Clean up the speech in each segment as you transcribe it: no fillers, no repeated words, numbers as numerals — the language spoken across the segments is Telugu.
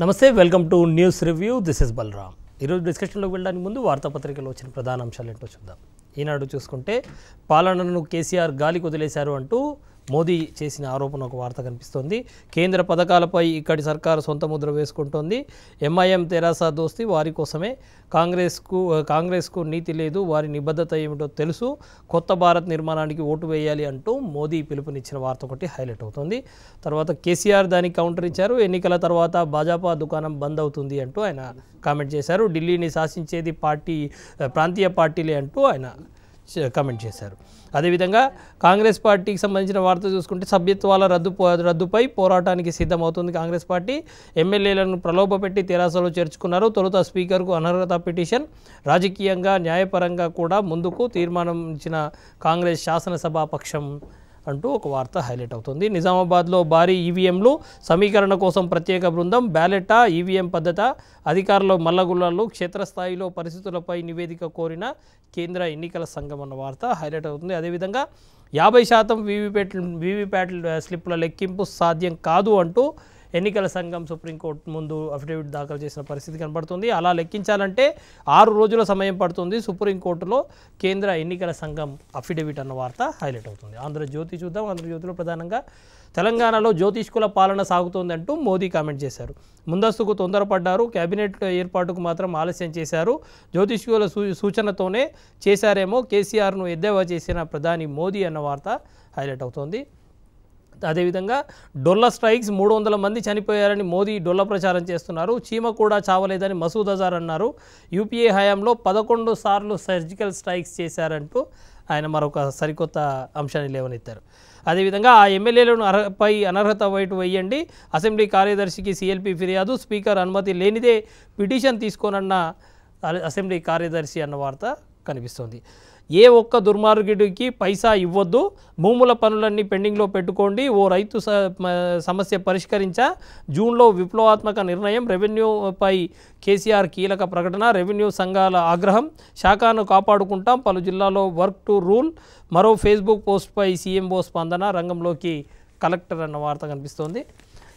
నమస్తే welcome to news review this is Balaram ఈరోజు డిస్కషన్లోకి వెళ్ళడానికి ముందు వార్తాపత్రికలో వచ్చిన ప్రధాన అంశాలు ఏంటో చూద్దాం. ఈనాడు చూసుకుంటే పాలనను కేసీఆర్ గాలికి వదిలేశారు అంటూ మోదీ చేసిన ఆరోపణ ఒక వార్త కనిపిస్తోంది. కేంద్ర పథకాలపై ఇక్కడి సర్కారు సొంత ముద్ర వేసుకుంటోంది. ఎంఐఎం తెరాస దోస్తి వారి కోసమే, కాంగ్రెస్కు నీతి లేదు, వారి నిబద్ధత ఏమిటో తెలుసు, కొత్త భారత్ నిర్మాణానికి ఓటు వేయాలి అంటూ మోదీ పిలుపునిచ్చిన వార్త ఒకటి హైలైట్ అవుతుంది. తర్వాత కేసీఆర్ దానికి కౌంటర్ ఇచ్చారు. ఎన్నికల తర్వాత భాజపా దుకాణం బంద్ అవుతుంది అంటూ ఆయన కామెంట్ చేశారు. ఢిల్లీని శాసించేది ప్రాంతీయ పార్టీలే అంటూ ఆయన కామెంట్ చేశారు. అదేవిధంగా కాంగ్రెస్ పార్టీకి సంబంధించిన వార్త చూసుకుంటే సభ్యత్వాల రద్దుపై పోరాటానికి సిద్ధమవుతుంది కాంగ్రెస్ పార్టీ. ఎమ్మెల్యేలను ప్రలోభపెట్టి తెరాసలో చేర్చుకున్నారు. తొలుత స్పీకర్కు అనర్హత పిటిషన్, రాజకీయంగా న్యాయపరంగా కూడా ముందుకు తీర్మానం ఇచ్చిన కాంగ్రెస్ శాసనసభాపక్షం అంటూ ఒక వార్త హైలైట్ అవుతుంది. నిజామాబాద్లో భారీ ఈవీఎంలు సమీకరణ కోసం ప్రత్యేక బృందం, బ్యాలెటా ఈవీఎం పద్ధత, అధికారులు మల్లగుల్లాలు, క్షేత్రస్థాయిలో పరిస్థితులపై నివేదిక కోరిన కేంద్ర ఎన్నికల సంఘం అన్న వార్త హైలైట్ అవుతుంది. అదేవిధంగా 50% వీవీప్యాట్ స్లిప్ల లెక్కింపు సాధ్యం కాదు అంటూ ఎన్నికల సంఘం సుప్రీంకోర్టు ముందు అఫిడవిట్ దాఖలు చేసిన పరిస్థితి కనబడుతుంది. అలా లెక్కించాలంటే 6 రోజుల సమయం పడుతుంది. సుప్రీంకోర్టులో కేంద్ర ఎన్నికల సంఘం అఫిడవిట్ అన్న వార్త హైలైట్ అవుతుంది. ఆంధ్రజ్యోతి చూద్దాం. ఆంధ్రజ్యోతిలో ప్రధానంగా తెలంగాణలో జ్యోతిష్కుల పాలన సాగుతోందంటూ మోదీ కామెంట్ చేశారు. ముందస్తుకు తొందరపడ్డారు, కేబినెట్ ఏర్పాటుకు మాత్రం ఆలస్యం చేశారు, జ్యోతిష్కుల సూచనతోనే చేశారేమో కేసీఆర్ను ఎద్దేవా చేసిన ప్రధాని మోదీ అన్న వార్త హైలైట్ అవుతోంది. అదేవిధంగా డొల్ల స్ట్రైక్స్, 300 మంది చనిపోయారని మోదీ డొల్ల ప్రచారం చేస్తున్నారు. చీమ కూడా చావలేదని మసూద్ అజార్ అన్నారు. యూపీఏ హయాంలో 11 సార్లు సర్జికల్ స్ట్రైక్స్ చేశారంటూ ఆయన మరొక సరికొత్త అంశాన్ని లేవనెత్తారు. అదేవిధంగా ఆ ఎమ్మెల్యేలను పై అనర్హత వైటు వేయండి, అసెంబ్లీ కార్యదర్శికి సీఎల్పీ ఫిర్యాదు, స్పీకర్ అనుమతి లేనిదే పిటిషన్ తీసుకోనన్న అసెంబ్లీ కార్యదర్శి అన్న వార్త కనిపిస్తోంది. ఏ ఒక్క దుర్మార్గుడికి పైసా ఇవ్వద్దు, భూముల పనులన్నీ పెండింగ్లో పెట్టుకోండి, ఓ రైతు సమస్య పరిష్కరించా, జూన్లో విప్లవాత్మక నిర్ణయం, రెవెన్యూపై కేసీఆర్ కీలక ప్రకటన, రెవెన్యూ సంఘాల ఆగ్రహం, శాఖను కాపాడుకుంటాం, పలు జిల్లాలో వర్క్ టు రూల్, మరో ఫేస్బుక్ పోస్ట్పై సీఎంఓ స్పందన, రంగంలోకి కలెక్టర్ అన్న వార్త కనిపిస్తోంది.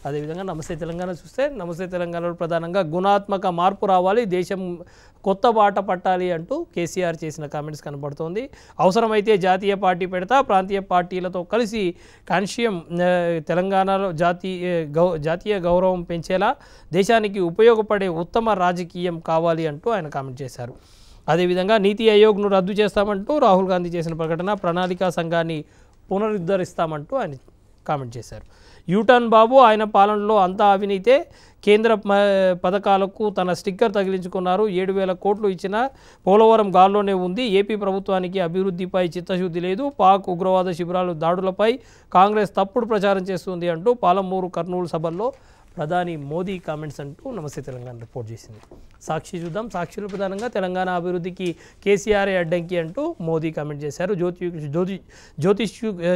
అదేవిధంగా నమస్తే తెలంగాణ చూస్తే నమస్తే తెలంగాణలో ప్రధానంగా గుణాత్మక మార్పు రావాలి, దేశం కొత్త బాట పట్టాలి అంటూ కేసీఆర్ చేసిన కామెంట్స్ కనబడుతోంది. అవసరమైతే జాతీయ పార్టీ పెడతా, ప్రాంతీయ పార్టీలతో కలిసి కాన్షియం తెలంగాణలో జాతీయ గౌరవం పెంచేలా దేశానికి ఉపయోగపడే ఉత్తమ రాజకీయం కావాలి అంటూ ఆయన కామెంట్ చేశారు. అదేవిధంగా నీతి ఆయోగ్ను రద్దు చేస్తామంటూ రాహుల్ గాంధీ చేసిన ప్రకటన, ప్రణాళికా సంఘాన్ని పునరుద్ధరిస్తామంటూ ఆయన కామెంట్ చేశారు. యూటర్న్ బాబు, ఆయన పాలనలో అంతా అవినీతే, కేంద్ర పథకాలకు తన స్టిక్కర్ తగిలించుకున్నారు, 7,000 కోట్లు ఇచ్చిన పోలవరం గాల్లోనే ఉంది, ఏపీ ప్రభుత్వానికి అభివృద్ధిపై చిత్తశుద్ధి లేదు, పాక్ ఉగ్రవాద శిబిరాలు దాడులపై కాంగ్రెస్ తప్పుడు ప్రచారం చేస్తుంది అంటూ పాలమూరు కర్నూలు సభల్లో ప్రధాని మోదీ కామెంట్స్ అంటూ నమస్తే తెలంగాణ రిపోర్ట్ చేసింది. సాక్షి చూద్దాం. సాక్షిలో ప్రధానంగా తెలంగాణ అభివృద్ధికి కేసీఆర్ అడ్డంకి అంటూ మోదీ కామెంట్ చేశారు.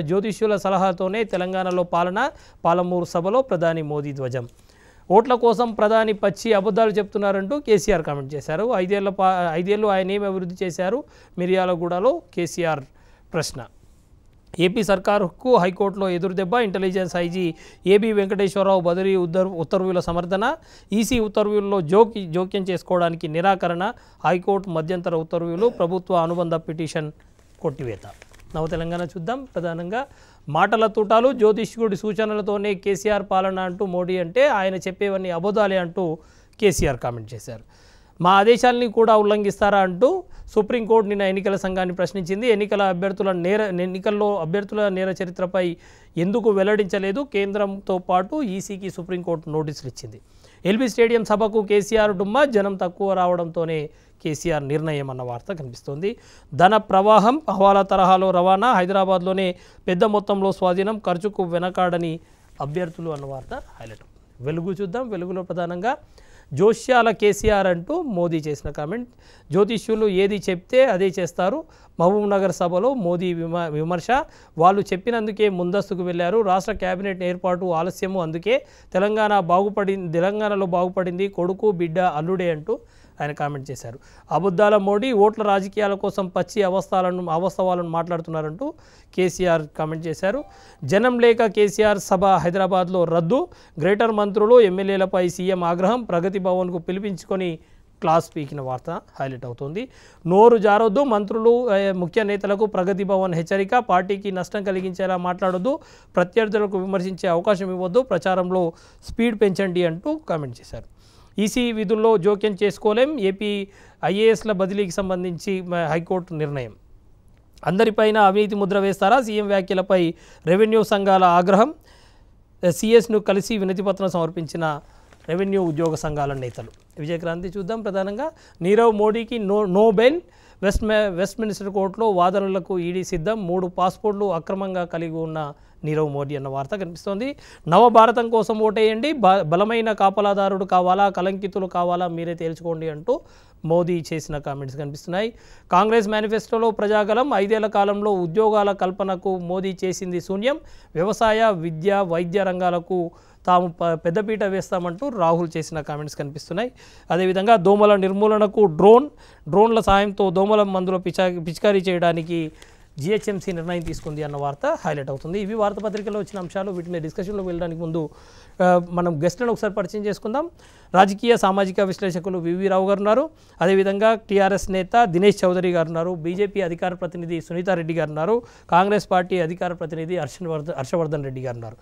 జ్యోతిష్యుల సలహాతోనే తెలంగాణలో పాలన, పాలమూరు సభలో ప్రధాని మోదీ ధ్వజం. ఓట్ల కోసం ప్రధాని పచ్చి అబద్ధాలు చెప్తున్నారంటూ కేసీఆర్ కామెంట్ చేశారు. 5 ఏళ్ళు ఆయన ఏమి అభివృద్ధి చేశారు, మిర్యాలగూడలో కేసీఆర్ ప్రశ్న. ఏపీ సర్కారుకు హైకోర్టులో ఎదురుదెబ్బ, ఇంటెలిజెన్స్ ఐజీ ఏబీ వెంకటేశ్వరరావు బదిలీ ఉత్తర్వుల సమర్థన, ఈసీ ఉత్తర్వుల్లో జోక్యం చేసుకోవడానికి నిరాకరణ, హైకోర్టు మధ్యంతర ఉత్తర్వులు, ప్రభుత్వ అనుబంధ పిటిషన్ కొట్టివేత. నవ తెలంగాణ చూద్దాం. ప్రధానంగా మాటల తూటాలు, జ్యోతిష్కుడి సూచనలతోనే కేసీఆర్ పాలన అంటూ మోడీ అంటే ఆయన చెప్పేవన్నీ అబద్ధాలే అంటూ కేసీఆర్ కామెంట్ చేశారు. మా ఆదేశాలని కూడా ఉల్లంఘిస్తారా అంటూ సుప్రీంకోర్టు నిన్న ఎన్నికల సంఘాన్ని ప్రశ్నించింది. ఎన్నికల్లో అభ్యర్థుల నేర చరిత్రపై ఎందుకు వెల్లడించలేదు, కేంద్రంతో పాటు ఈసీకి సుప్రీంకోర్టు నోటీసులు ఇచ్చింది. ఎల్బీ స్టేడియం సభకు కేసీఆర్ డుమ్మా, జనం తక్కువ రావడంతోనే కేసీఆర్ నిర్ణయం అన్న వార్త కనిపిస్తోంది. ధన ప్రవాహం, హవాలా తరహాలో రవాణా, హైదరాబాద్లోనే పెద్ద మొత్తంలో స్వాధీనం, ఖర్చుకు వెనకాడని అభ్యర్థులు అన్న వార్త హైలైట్. వెలుగు చూద్దాం. వెలుగులో ప్రధానంగా జోష్యాల కేసీఆర్ అంటూ మోదీ చేసిన కామెంట్, జ్యోతిష్యులు ఏది చెప్తే అదే చేస్తారు, మహబూబ్ నగర్ సభలో మోదీ విమర్శ, వాళ్ళు చెప్పినందుకే ముందస్తుకు వెళ్లారు, రాష్ట్ర కేబినెట్ ఏర్పాటు ఆలస్యము, అందుకే తెలంగాణలో బాగుపడింది కొడుకు బిడ్డ అల్లుడే అంటూ ఆయన కామెంట్ చేశారు. అబద్ధాల మోడీ ఓట్ల రాజకీయాల కోసం పచ్చి అవాస్తవాలను మాట్లాడుతున్నారంటూ కేసీఆర్ కామెంట్ చేశారు. జనం లేక కేసీఆర్ సభ హైదరాబాద్లో రద్దు, గ్రేటర్ మంత్రులు ఎమ్మెల్యేలపై సీఎం ఆగ్రహం, ప్రగతి భవన్కు పిలిపించుకొని క్లాస్ పీకిన వార్త హైలైట్ అవుతుంది. నోరు జారొద్దు, మంత్రులు ముఖ్య నేతలకు ప్రగతి భవన్ హెచ్చరిక, పార్టీకి నష్టం కలిగించేలా మాట్లాడొద్దు, ప్రత్యర్థులకు విమర్శించే అవకాశం ఇవ్వద్దు, ప్రచారంలో స్పీడ్ పెంచండి అంటూ కామెంట్ చేశారు. ఈసీ విధుల్లో జోక్యం చేసుకోలేం, ఏపీ ఐఏఎస్ల బదిలీకి సంబంధించి హైకోర్టు నిర్ణయం. అందరిపైన అవినీతి ముద్ర వేస్తారా, సీఎం వ్యాఖ్యలపై రెవెన్యూ సంఘాల ఆగ్రహం, సిఎస్ను కలిసి వినతిపత్రం సమర్పించిన రెవెన్యూ ఉద్యోగ సంఘాల నేతలు. విజయక్రాంతి చూద్దాం. ప్రధానంగా నీరవ్ మోడీకి నో బెయిల్, వెస్ట్మినిస్టర్ కోర్టులో వాదనలకు ఈడీ సిద్ధం, 3 పాస్పోర్ట్లు అక్రమంగా కలిగి ఉన్న నీరవ్ మోడీ అన్న వార్త కనిపిస్తోంది. నవభారతం కోసం ఓటేయండి, బలమైన కాపలాదారుడు కావాలా, కలంకితులు కావాలా, మీరే తేల్చుకోండి అంటూ మోదీ చేసిన కామెంట్స్ కనిపిస్తున్నాయి. కాంగ్రెస్ మేనిఫెస్టోలో ప్రజాగలం, 5 ఏళ్ల కాలంలో ఉద్యోగాల కల్పనకు మోదీ చేసింది శూన్యం, వ్యవసాయ, విద్య, వైద్య రంగాలకు తాము పెద్దపీట వేస్తామంటూ రాహుల్ చేసిన కామెంట్స్ కనిపిస్తున్నాయి. అదేవిధంగా దోమల నిర్మూలనకు డ్రోన్ల సాయంతో దోమల మందుల పిచికారీ చేయడానికి జిహెచ్ఎంసీ నిర్ణయం తీసుకుంది అన్న వార్త హైలైట్ అవుతుంది. ఇవి వార్తాపత్రికలో వచ్చిన అంశాలు. వీటిని డిస్కషన్లో వెళ్ళడానికి ముందు మనం గెస్ట్లను ఒకసారి పరిచయం చేసుకుందాం. రాజకీయ సామాజిక విశ్లేషకులు వివి రావు గారు ఉన్నారు. అదేవిధంగా టీఆర్ఎస్ నేత దినేష్ చౌదరి గారు ఉన్నారు. బీజేపీ అధికార ప్రతినిధి సునీతారెడ్డి గారు ఉన్నారు. కాంగ్రెస్ పార్టీ అధికార ప్రతినిధి హర్షవర్ధన్ రెడ్డి గారు ఉన్నారు.